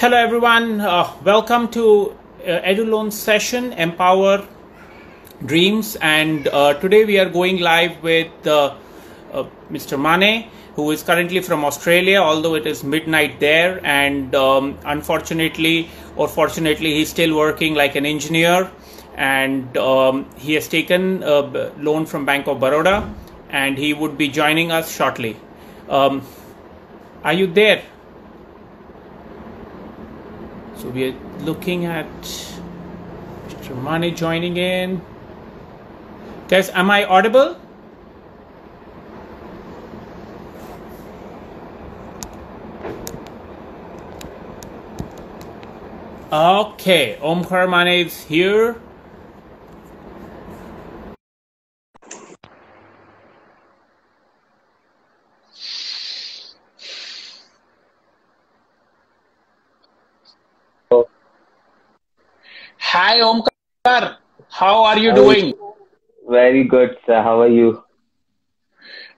Hello everyone, welcome to EduLoan session Empower Dreams, and today we are going live with Mr. Mane, who is currently from Australia, although it is midnight there, and unfortunately or fortunately he's still working like an engineer, and he has taken a loan from Bank of Baroda, and he would be joining us shortly. Are you there? So we are looking at Mr. Mane joining in. Guys, am I audible? Okay, Omkar Mane is here. Hi Omkar, how are you doing? Very good, sir. How are you?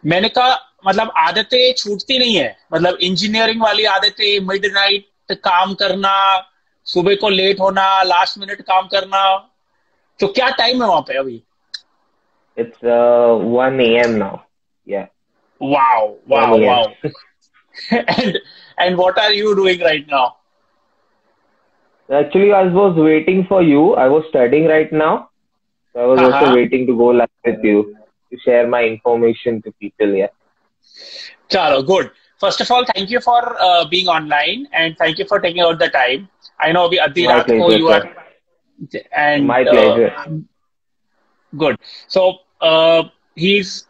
मैंने कहा मतलब आदतें छूटती नहीं है, मतलब engineering वाली आदतें, मिडनाइट काम करना, सुबह को लेट होना, लास्ट मिनट काम करना. तो क्या टाइम है वहां पे अभी? It's 1 a.m. now. Yeah, Wow, 1 wow, a.m. wow. And what are you doing right now? Actually, I was waiting for you. I was studying right now. So I was also waiting to go live with you to share my information to people. Yeah. Chalo, good. First of all, thank you for being online and thank you for taking out the time. I know abhi adhi My raat ko pleasure, you sir. are, and My pleasure. good. So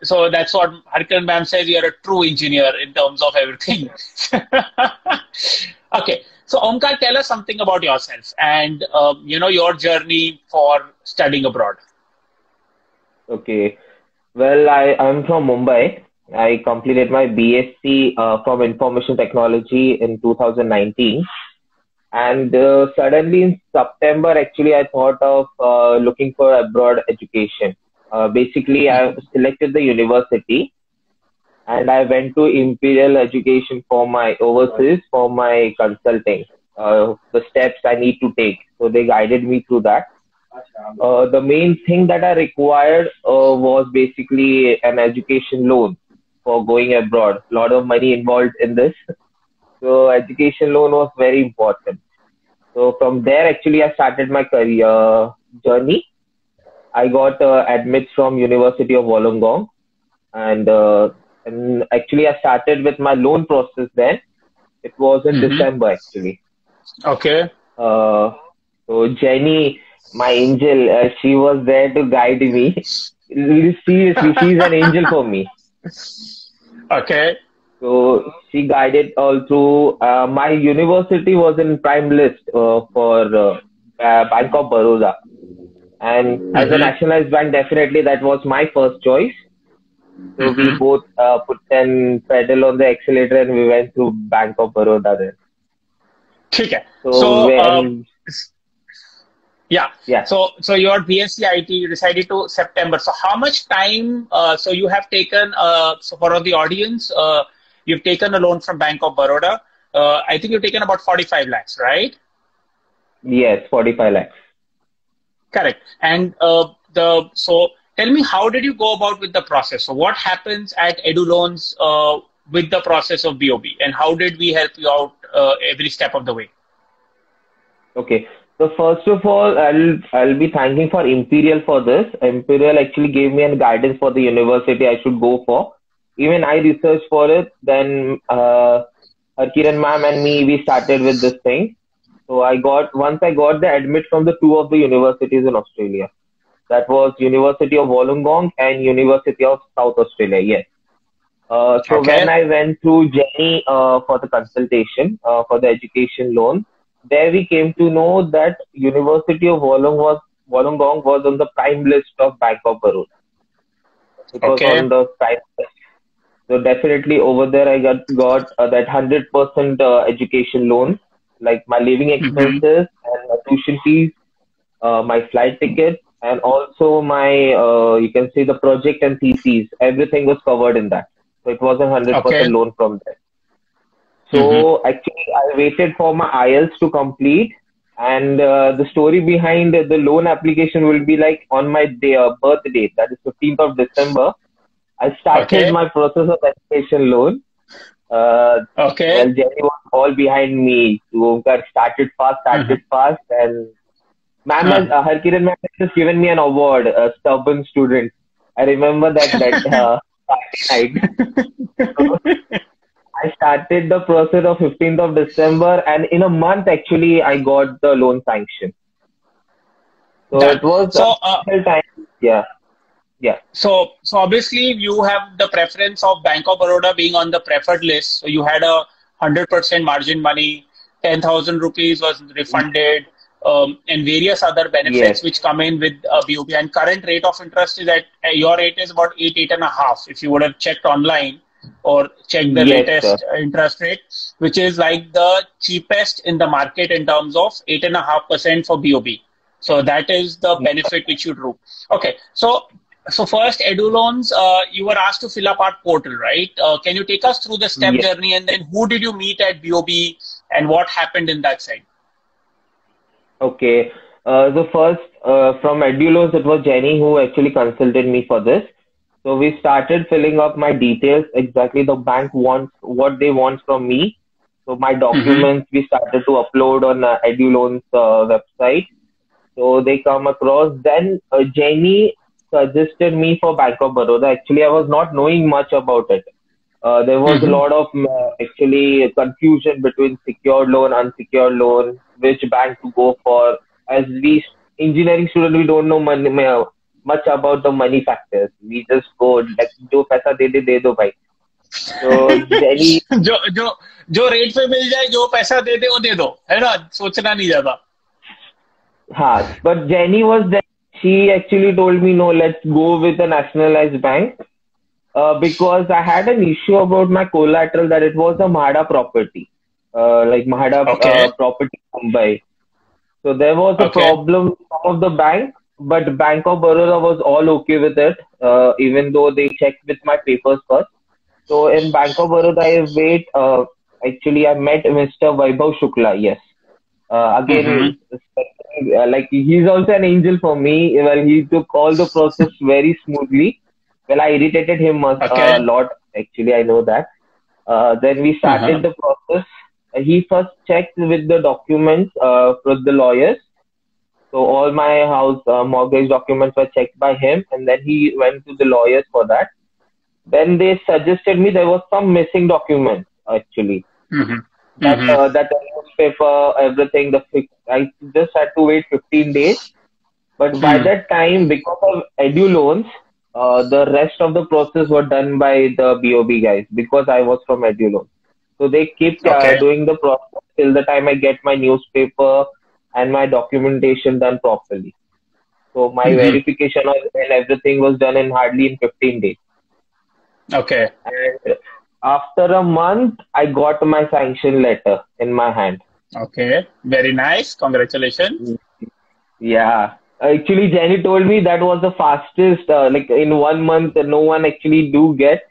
so that's what Harkan ma'am says. You're a true engineer in terms of everything. Okay. So Omkar, tell us something about yourself and your journey for studying abroad. Okay. Well, I'm from Mumbai. I completed my BSc from Information Technology in 2019. And suddenly in September, actually, I thought of looking for abroad education. Basically, I selected the university and I went to Imperial Education for my overseas for my consulting, the steps I need to take. So they guided me through that. The main thing that I required was basically an education loan for going abroad. A lot of money involved in this. So education loan was very important. So from there, actually, I started my career journey. I got admits from University of Wollongong, and actually I started with my loan process then. It was in December actually. Okay. So Jenny, my angel, she was there to guide me. Seriously, she's an angel for me. Okay. So she guided all through. My university was in prime list for Bank of Baroda. And as a nationalized bank, definitely that was my first choice. So we both put an pedal on the accelerator and we went to Bank of Baroda then. Okay. So yeah. So your BSc IT, you decided to September. So how much time? So you have taken. So for the audience, you've taken a loan from Bank of Baroda. I think you've taken about 45 lakhs, right? Yes, 45 lakhs. Correct. And so tell me, how did you go about with the process? So what happens at EduLoans with the process of BOB, and how did we help you out every step of the way? Okay. So first of all, I'll be thanking for Imperial for this. Imperial actually gave me a guidance for the university I should go for. Even I researched for it. Then Harkiran ma'am and me, we started with this thing. So once I got the admit from the two of the universities in Australia. That was University of Wollongong and University of South Australia. Yes. So when I went through Jenny for the consultation for the education loan, there we came to know that University of Wollongong was on the prime list of Bank of Baroda. It was on the prime list. So definitely over there I got that 100% education loan, like my living expenses and my tuition fees, my flight ticket, and also my you can say the project and theses. Everything was covered in that. So it was a 100% loan from there. Mm-hmm. So actually, I waited for my IELTS to complete, and the story behind the loan application will be like on my day, birth date, that is 15th of December. I started Okay. my process of education loan. Uh, well, Okay. Jenny was all behind me. Omkar started Uh-huh. fast, and ma'am has, Uh-huh. Harkiran ma'am has just given me an award, a stubborn student. I remember that Friday night. I started the process of 15th of December, and in a month, actually, I got the loan sanction. So Done. it was a So, special time. Yeah, yeah, so obviously you have the preference of Bank of Baroda being on the preferred list. So you had 100% margin money, 10,000 rupees was refunded, and various other yes, benefits which come in with BOP. And current rate of interest is at your rate is about 8.5. If you would have checked online or checked the yes, sir. latest interest rate, which is like the cheapest in the market in terms of 8.5% for BOB. So that is the benefit which you drew. Okay, so first, EduLoans, you were asked to fill up our portal, right? Can you take us through the step Yes. journey, and then who did you meet at BOB and what happened in that side? Okay. The first from Edulos, it was Jenny who actually consulted me for this. So we started filling up my details, exactly the bank wants what they want from me. So my Mm-hmm. documents we started to upload on EduLoans website. So they come across. Then Jenny suggested me for Bank of Baroda. Actually, I was not knowing much about it. There was a Mm-hmm. lot of actually confusion between secured loan, unsecured loan, which bank to go for. As we engineering student, we don't know much about the money factors. We just go like जो पैसा दे दो भाई. So Jenny, जो जो जो rate पे मिल जाए जो पैसा दे दे वो दे दो है ना सोचना नहीं ज्यादा. but Jenny was there. She actually told me no, let's go with a nationalized bank. Because I had an issue about my collateral that it was a Mahada property, like Mahada Okay. property Mumbai. So there was a Okay. problem with some of the bank, but Bank of Baroda was all okay with it, even though they checked with my papers first. So in Bank of Baroda, actually I met Mr. Vaibhav Shukla. Yes, again, Mm-hmm. like he's also an angel for me. Well, he took all the process very smoothly. Well, I irritated him a Okay. lot. Actually, I know that. Then we Uh-huh. started the process. He first checked with the documents with the lawyers. So all my house mortgage documents were checked by him, and then he went to the lawyers for that. Then they suggested me there was some missing documents actually. Mm-hmm. That Mm-hmm. that newspaper, everything. I just had to wait 15 days. But by Mm-hmm. that time, because of edu loans, the rest of the process were done by the BOB guys because I was from edu loans. So they keep Okay. doing the process till the time I get my newspaper and my documentation done properly. So my Mm-hmm. verification and everything was done in hardly in 15 days. Okay. And after a month, I got my sanction letter in my hand. Okay. Very nice. Congratulations. Yeah. Actually, Jenny told me that was the fastest, like in 1 month, no one actually do get.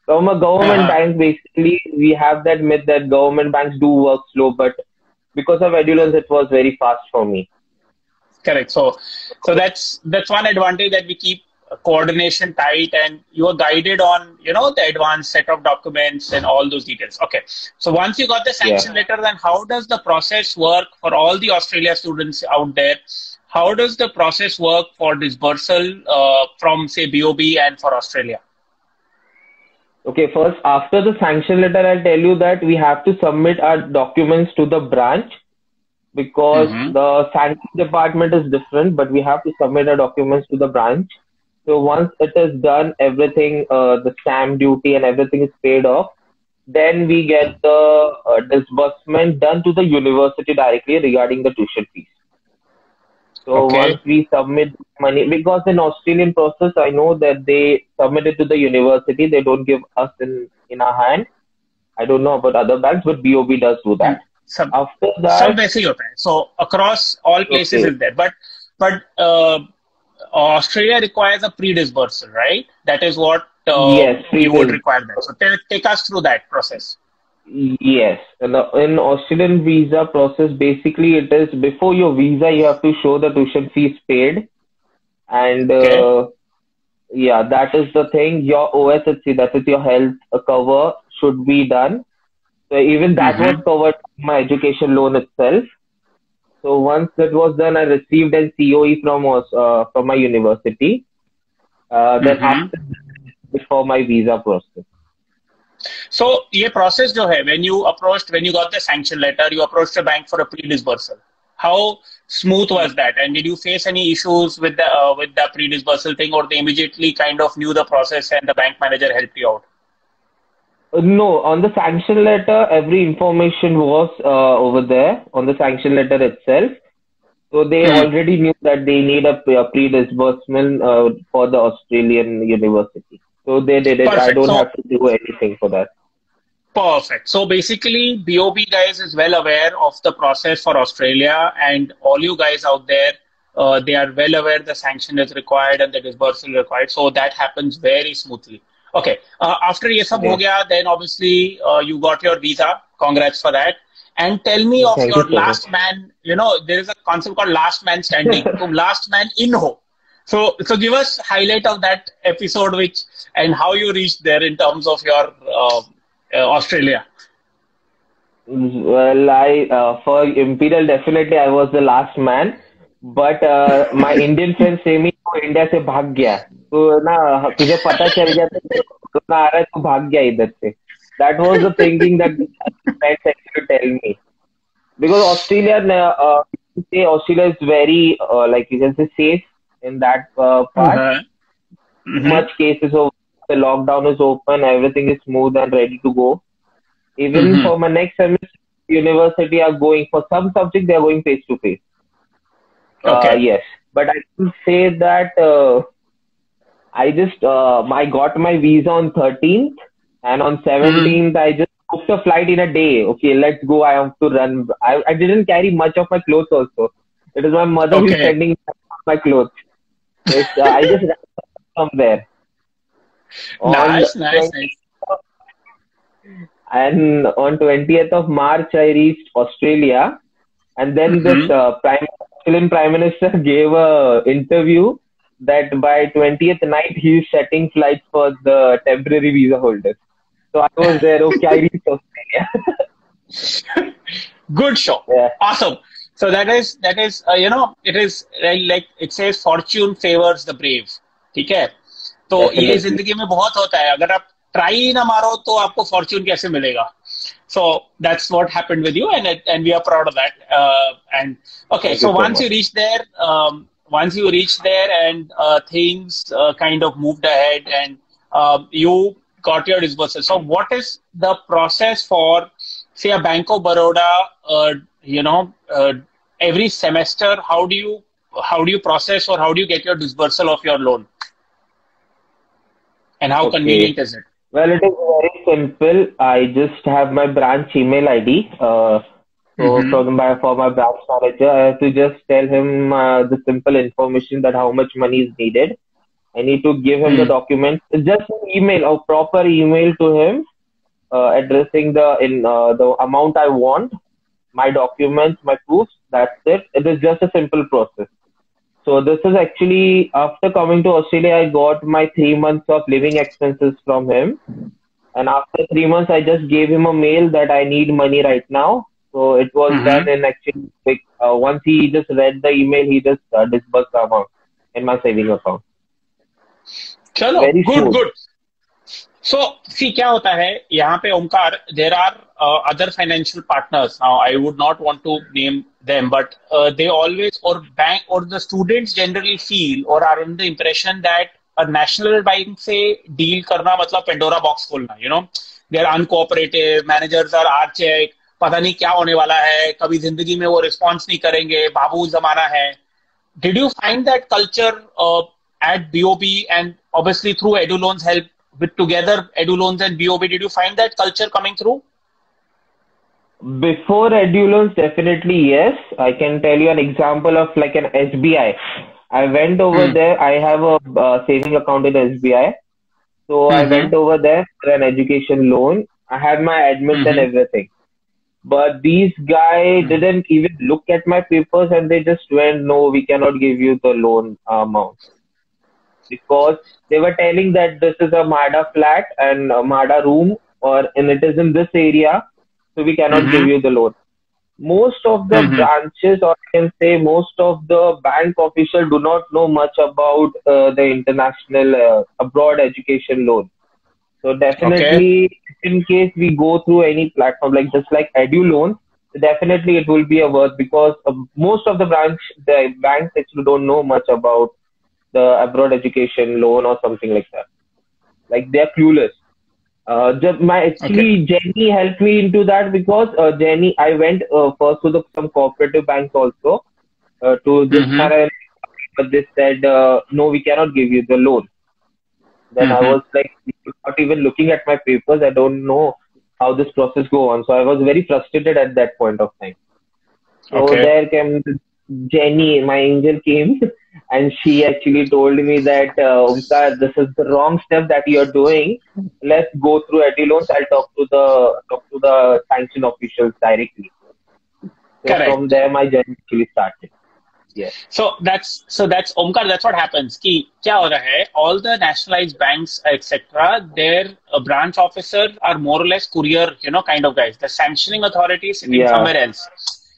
From a government Uh-huh. bank, basically, we have that myth that government banks do work slow, but because of Edulance, it was very fast for me. Correct. So that's one advantage that we keep coordination tight, and you are guided on the advanced set of documents and all those details. Okay. So once you got the Yeah. sanction letter, then how does the process work for all the Australia students out there? How does the process work for dispersal from say BOB and for Australia? Okay, first, after the sanction letter, I'll tell you that we have to submit our documents to the branch because Mm-hmm. the sanction department is different, but we have to submit our documents to the branch. So once it is done, everything, the stamp duty and everything is paid off, then we get the disbursement done to the university directly regarding the tuition fees. So once Okay. we submit money, because in Australian process, I know that they submit it to the university. They don't give us in our hand. I don't know about other banks, but BOB does do Hmm. that. सब After सब that, वैसे ही होता है. So across all places okay, is there, but Australia requires a pre-dispersal, right? That is what yes, you would freedom. require that. So take us through that process. Yes, in Australian visa process, basically it is before your visa you have to show the tuition fees paid, and Okay. yeah, that is the thing. Your OSHC, that is your health cover, should be done. So even that was Mm-hmm. covered in my education loan itself. So once that was done, I received a COE from my university. Then Mm-hmm. after before my visa process. So ये process जो है, when you got the sanction letter, you approached the bank for a pre-disbursal. How smooth was that? And did you face any issues with the pre-disbursal thing, or they immediately kind of knew the process and the bank manager helped you out? No, on the sanction letter, every information was over there on the sanction letter itself. So they Hmm. already knew that they need a pre-disbursement for the Australian university. So they did it. I Perfect. don't So have to do anything for that. perfect. So basically, BOB guys is well aware of the process for Australia, and all you guys out there, they are well aware the sanction is required and the disbursal required. So that happens very smoothly. Okay. After ये सब हो Okay. गया, then obviously you got your visa. Congrats for that. And tell me of Thank you your so much. last man. You know, there is a concept called last man standing. तुम last man in हो. So give us highlight of that episode, which and how you reached there in terms of your Australia. Well, for Imperial, definitely I was the last man. But my Indian friends say me तो India से भाग गया तो ना तुझे पता चल गया तो ना आ रहा है तू भाग गया इधर से. That was the thinking that friends actually tell me because you say Australia is very like you can say safe in that part. Uh-huh. Mm-hmm. Much cases of the lockdown is open, everything is smooth and ready to go. Even Mm-hmm. for my next semester, university are going for some subject they are going face to face. Okay. Yes, but I can say that I got my visa on 13th and on Mm-hmm. 17th I just booked a flight in a day. Okay, let's go. I have to run. I didn't carry much of my clothes also. It is my mother who is Okay. sending my clothes. I just ran from there on Nice, nice, 20 nice. and on 20th of March I reached Australia. And then this Mm-hmm. Australian Prime Minister gave a interview that by 20th night he is setting flights for the temporary visa holders. So I was there. Okay, I reached Australia. Good show. Yeah, Awesome. So that is you know, it is like it says fortune favors the brave. ठीक है. तो ये definitely. जिंदगी में बहुत होता है. अगर आप ट्राई ही ना मारो तो आपको फॉर्च्यून कैसे मिलेगा? So that's what happened with you, and we are proud of that. And okay, Thank so you so much. once you reached there, and things kind of moved ahead, and you got your disbursal. So what is the process for, say, a Bank of Baroda? You know, every semester, how do you process, or how do you get your disbursal of your loan, and how convenient Okay. is it? Well, it is very simple. I just have my branch email ID. So Mm-hmm. for my branch manager, I have to just tell him the simple information that how much money is needed. I need to give him the Hmm. documents. It's just an email, a proper email to him, addressing the amount I want, my documents, my proofs. That's it. It is just a simple process. So this is actually after coming to Australia, I got my 3 months of living expenses from him, and after 3 months, I just gave him a mail that I need money right now. So it was done Mm-hmm. in actually quick. Once he just read the email, he just disbursed the amount in my saving account. चलो, Very good smooth. Good. So, see, क्या होता है यहाँ पे Omkar, there are other financial partners. Now, I would not want to name them, but they always, or bank, or the students generally feel or are in the impression that a national bank से deal करना मतलब Pandora box खोलना. They are uncooperative, managers are archaic, पता नहीं क्या होने वाला है, कभी जिंदगी में वो रिस्पॉन्स नहीं करेंगे, बाबू जमाना है. Did you find that culture at BOB, and obviously through EduLoans help with together EduLoans and BOB? Did you find that culture coming through? Before EduLoans, definitely yes. I can tell you an example of like an SBI. I went over Hmm. there. I have a saving account in SBI. So I Mm-hmm. went over there for an education loan. I had my admits and everything. But these guy didn't even look at my papers and they just went, no, we cannot give you the loan amount because they were telling that this is a MADA flat and a MADA room and it is in this area, so we cannot give you the loan. Most of the branches, or I can say most of the bank officials, do not know much about the international abroad education loan. So Okay. definitely, in case we go through any platform like just like EduLoan, definitely it will be a worth because most of the banks actually don't know much about the abroad education loan or something like that. Like they are clueless. Okay. Actually Jenny helped me into that because Jenny, I went first to some cooperative banks also to just but they said no, we cannot give you the loan. Then I was like not even looking at my papers. I don't know how this process go on. So I was very frustrated at that point of time. So Okay. there came Jenny, my angel came, and she actually told me that Omkar, this is the wrong step that you're doing. Let's go through loans. I'll talk to the sanction officials directly. So from Correct. there, my journey actually started. Yes. So that's Omkar. That's what happens. कि क्या हो रहा है? All the nationalized banks, etc. Their branch officers are more or less courier, kind of guys. The sanctioning authority is sitting Yeah. somewhere else,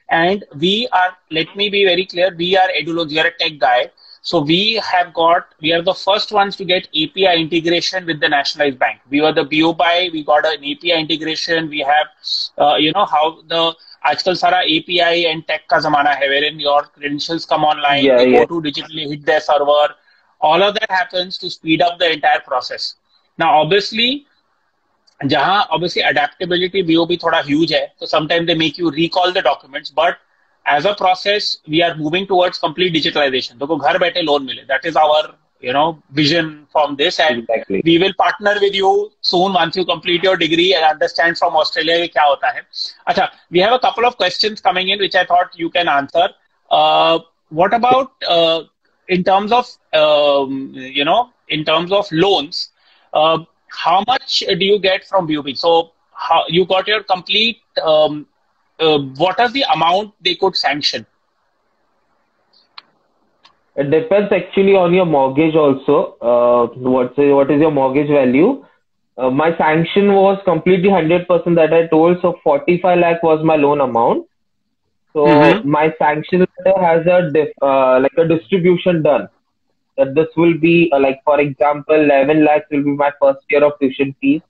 and we are. Let me be very clear. We are EduLoans. We are a tech guy. So we are the first ones to get API integration with the nationalized bank. We were the BOBI, we got an API integration. We have, how the आजकल सारा API and tech का जमाना है, wherein your credentials come online, Yeah. they go Yeah. to digitally hit their server. All of that happens to speed up the entire process. Now, obviously adaptability BOB थोड़ा huge है, so sometimes they make you recall the documents, but as a process we are moving towards complete digitalization. तो घर बैठे loan मिले. That is our vision from this, and Exactly. we will partner with you soon once you complete your degree and understand from Australia में क्या होता है. अच्छा, we have a couple of questions coming in which I thought you can answer. What about in terms of in terms of loans? How much do you get from BOB? So how you got your complete what is the amount they could sanction? It depends actually on your mortgage also. What is your mortgage value? My sanction was completely 100% that I told. So 45 lakh was my loan amount. So my sanction letter has like a distribution done. That this will be like for example 11 lakhs will be my first year of tuition fees,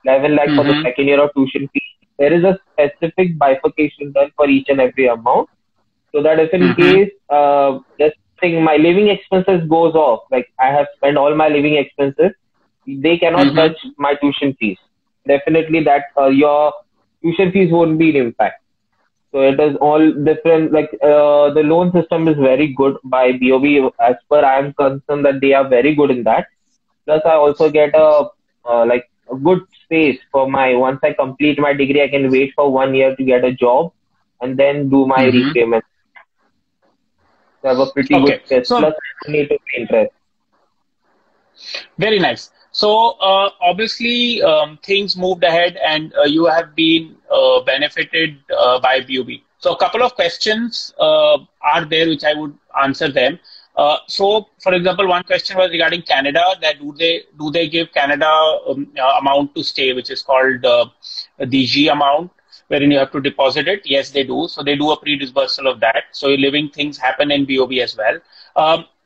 11 lakhs for the second year of tuition fees. There is a specific bifurcation done for each and every amount, so that if in case this thing my living expenses goes off, like I have spent all my living expenses, they cannot touch my tuition fees. Definitely that your tuition fees won't be in impact. So it is all different. Like the loan system is very good by BOB. As per I am concerned that they are very good in that. Plus I also get like a good space for my once I complete my degree, I can wait for 1 year to get a job and then do my repayment. So I have a pretty good Okay, space. so Plus I don't need to pay interest. very nice. So obviously things moved ahead, and you have been benefited by BOB. So a couple of questions are there which I would answer them. So, for example, one question was regarding Canada. That do they give Canada amount to stay, which is called the G amount, wherein you have to deposit it? Yes, they do. So they do a pre-disbursal of that. So your living things happen in BOB as well.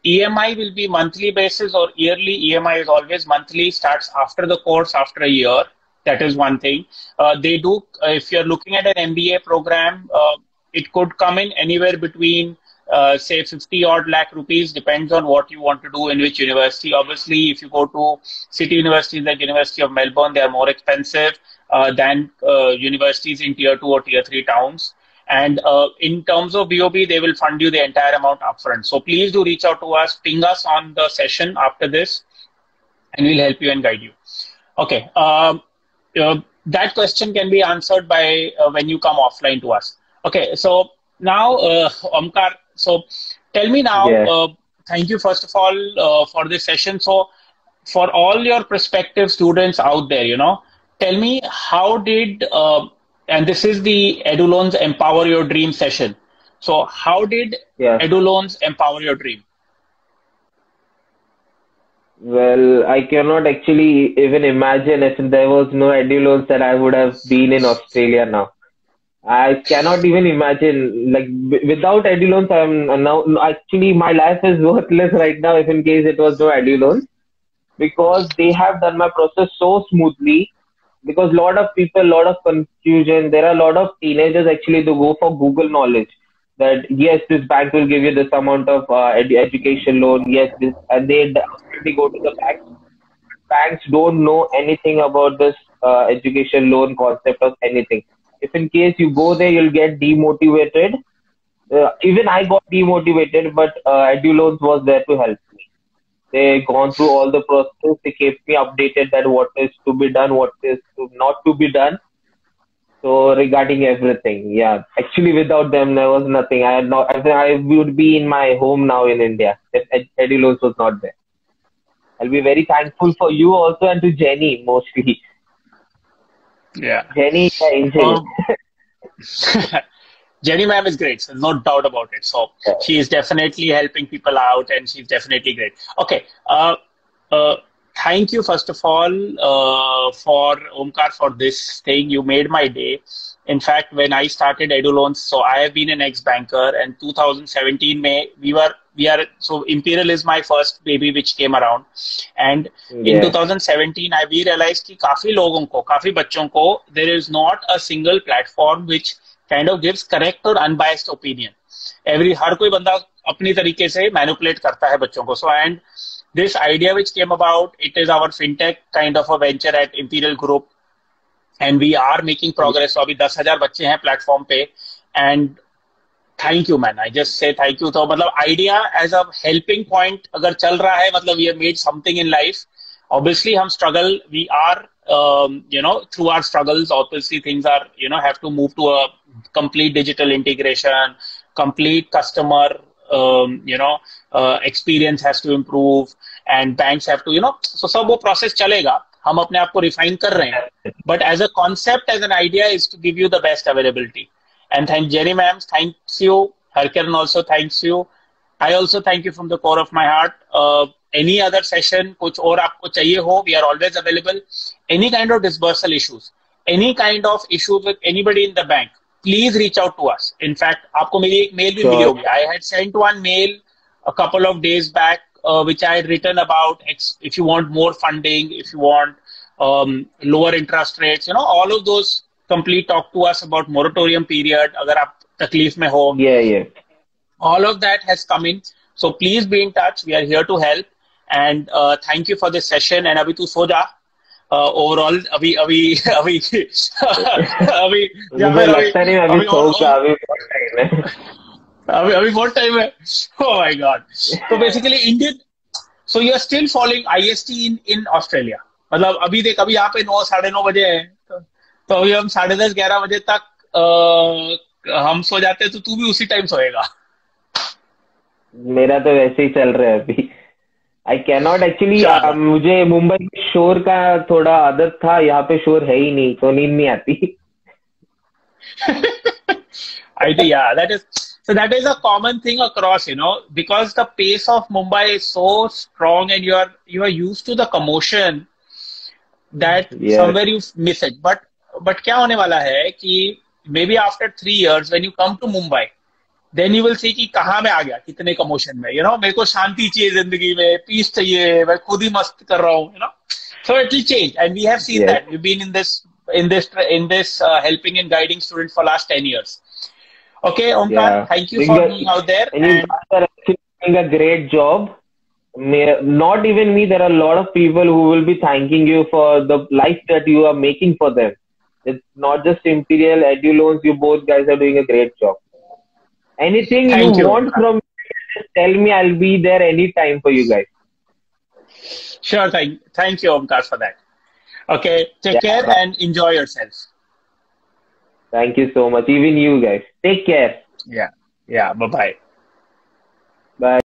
EMI will be monthly basis or yearly. EMI is always monthly, starts after the course, after a year. That is one thing. They do, if you're looking at an MBA program, it could come in anywhere between, say, 50 odd lakh rupees, depends on what you want to do in which university. Obviously, if you go to city universities like University of Melbourne, they are more expensive than universities in tier 2 or tier 3 towns. And in terms of BOB, they will fund you the entire amount upfront. So please do reach out to us, ping us on the session after this, and we'll help you and guide you. Okay. That question can be answered by when you come offline to us. Okay. So now, Omkar, so tell me now, Yeah. thank you first of all for this session. So for all your prospective students out there, tell me how did and this is the EduLoans Empower Your Dream session. So how did Yeah. EduLoans empower your dream? Well, I cannot actually even imagine if there was no edu loans that I would have been in Australia now. I cannot even imagine, like, without edu loans, I'm now actually my life is worthless right now if in case it was no edu loans, because they have done my process so smoothly. Because lot of people, lot of confusion. There are a lot of teenagers actually to go for Google knowledge. That yes, this bank will give you this amount of education loan. Yes, this, and they definitely go to the bank. Banks don't know anything about this education loan concept or anything. If in case you go there, you'll get demotivated. Even I got demotivated, but edu loans was there to help. They gone through all the process. They kept me updated that what is to be done, what is not to be done. So regarding everything, yeah. Actually, without them, there was nothing. I had not. I would be in my home now in India if Edilos was not there. I'll be very thankful for you also and to Jenny mostly. Yeah. Jenny, the angel. Um, Jenny ma'am is great, so no doubt about it. So she is definitely helping people out, and she's definitely great. Okay, uh, thank you first of all for Omkar for this thing. You made my day. In fact, when I started EduLoans, so I have been an ex-banker, and 2017 May we are so Imperial is my first baby which came around, and in Yeah, 2017 I we realized कि काफी लोगों को काफी बच्चों को there is not a single platform which kind of gives correct or unbiased opinion. हर कोई बंदा अपनी तरीके से मैनिपुलेट करता है बच्चों को. So and this idea which came about, it is our fintech kind of a venture at Imperial Group, and we are making progress. So अभी 10,000 बच्चे हैं प्लेटफॉर्म पे, and thank you man, I just say thank you. तो मतलब idea as a helping point अगर चल रहा है, मतलब we have made something in life. Obviously हम struggle, we are through our struggles obviously things are have to move to a complete digital integration, complete customer experience has to improve, and banks have to so सब वो process चलेगा. हम अपने आप को refine कर रहे हैं, but as a concept, as an idea, is to give you the best availability. And thank Jenny ma'am, thanks you. Harkiran also thanks you. I also thank you from the core of my heart. Any other session, कुछ और आपको चाहिए हो, we are always available. Any kind of disbursal issues, any kind of issues with anybody in the bank, please reach out to us. In fact, आपको मेरी एक mail भी मिली sure. होगी. I had sent one mail a couple of days back, which I had written about if you want more funding, if you want lower interest rates, all of those. Complete talk to us about moratorium period. अगर आप तकलीफ में हो, Yeah, yeah. all of that has come in. So please be in touch. We are here to help. And thank you for this session. And अभी तू सो जा. Overall, अभी अभी अभी अभी या मुझे फिर अभी लगता नहीं मैं अभी अभी सोऊंगा, अभी बहुत टाइम है. अभी अभी बहुत टाइम है. Oh my God. So basically Indian. So you are still following IST in Australia. मतलब अभी देख, अभी यहाँ पे 9 9:30 बजे है. तो अभी हम 10:30 11 बजे तक हम सो जाते हैं, तो तू भी उसी टाइम सोएगा. मेरा तो वैसे ही चल रहा है अभी. I cannot actually. चलो. मुझे मुंबई में शोर का थोड़ा आदत था, यहाँ पे शोर है ही नहीं तो नींद नहीं आती. I think yeah, that is a common thing across, because the pace of Mumbai is so strong, and you are used to the commotion that Yes. somewhere you miss it. But क्या होने वाला है कि maybe after 3 years when you come to Mumbai, then you will see कि कहाँ मैं आ गया कितने कमोशन में. मेरे को शांति चाहिए जिंदगी में, पीस चाहिए, मैं खुद ही मस्त कर रहा हूँ. So it will change, and we have seen Yes. that. We've been in this helping and guiding students for last 10 years. Okay, Omkar, Yeah. thank you for being out there. And you And guys are actually doing a great job. Not even me, there are a lot of people who will be thanking you for the life that you are making for them. It's not just Imperial, Edu Loans, you both guys are doing a great job. Anything you thank you, want Omkar. from me, just tell me, I'll be there anytime for you guys. Sure, thank you, Omkar, for that. Okay, take care Yeah. and enjoy yourself. Thank you so much. Even you guys. Take care. Yeah, bye-bye. Bye.